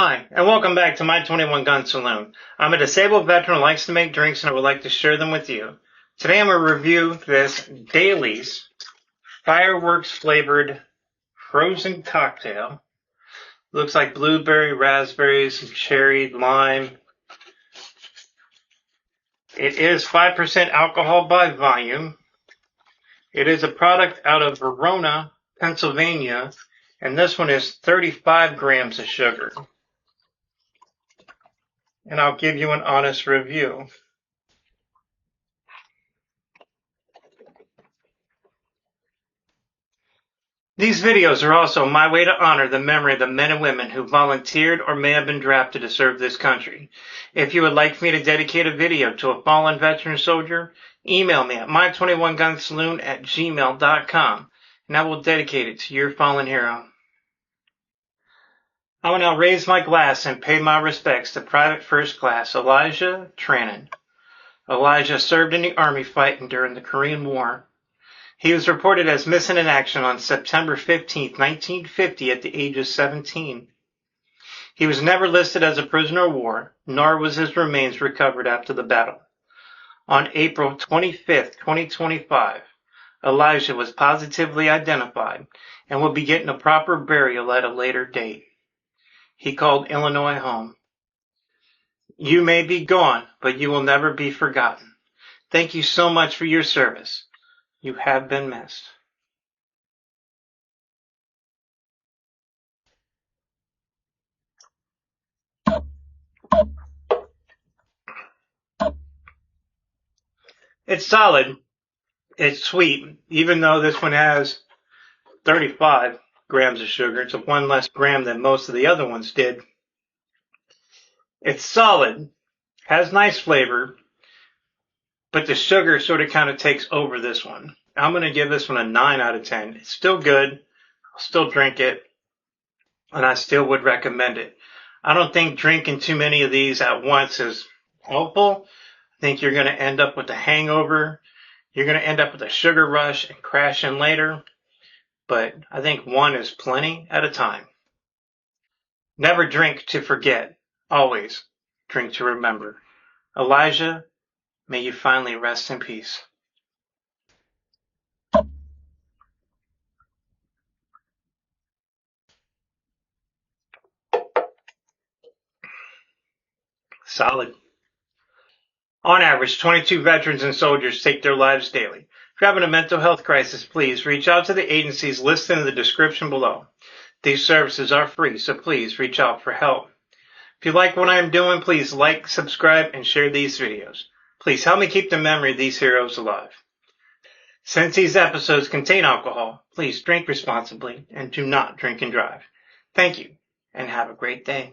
Hi, and welcome back to my 21 Gun Saloon. I'm a disabled veteran who likes to make drinks, and I would like to share them with you. Today I'm going to review this Daly's fireworks flavored frozen cocktail. Looks like blueberry, raspberries, cherry, lime. It is 5% alcohol by volume. It is a product out of Verona, Pennsylvania, and this one is 35 grams of sugar. And I'll give you an honest review. These videos are also my way to honor the memory of the men and women who volunteered or may have been drafted to serve this country. If you would like me to dedicate a video to a fallen veteran soldier, email me at my21gunsaloon@gmail.com and I will dedicate it to your fallen hero. I will now raise my glass and pay my respects to Private First Class Elijah Trannon. Elijah served in the Army fighting during the Korean War. He was reported as missing in action on September 15, 1950 at the age of 17. He was never listed as a prisoner of war, nor was his remains recovered after the battle. On April 25, 2025, Elijah was positively identified and will be getting a proper burial at a later date. He called Illinois home. You may be gone, but you will never be forgotten. Thank you so much for your service. You have been missed. It's solid. It's sweet, even though this one has 35 grams of sugar. It's one less gram than most of the other ones did. It's solid, has nice flavor, but the sugar sort of kind of takes over this one. I'm going to give this one a 9 out of 10. It's still good. I'll still drink it, and I still would recommend it. I don't think drinking too many of these at once is helpful. I think you're going to end up with a hangover. You're going to end up with a sugar rush and crash in later. But I think one is plenty at a time. Never drink to forget. Always drink to remember. Elijah, may you finally rest in peace. Solid. On average, 22 veterans and soldiers take their lives daily. If you're having a mental health crisis, please reach out to the agencies listed in the description below. These services are free, so please reach out for help. If you like what I am doing, please like, subscribe, and share these videos. Please help me keep the memory of these heroes alive. Since these episodes contain alcohol, please drink responsibly and do not drink and drive. Thank you, and have a great day.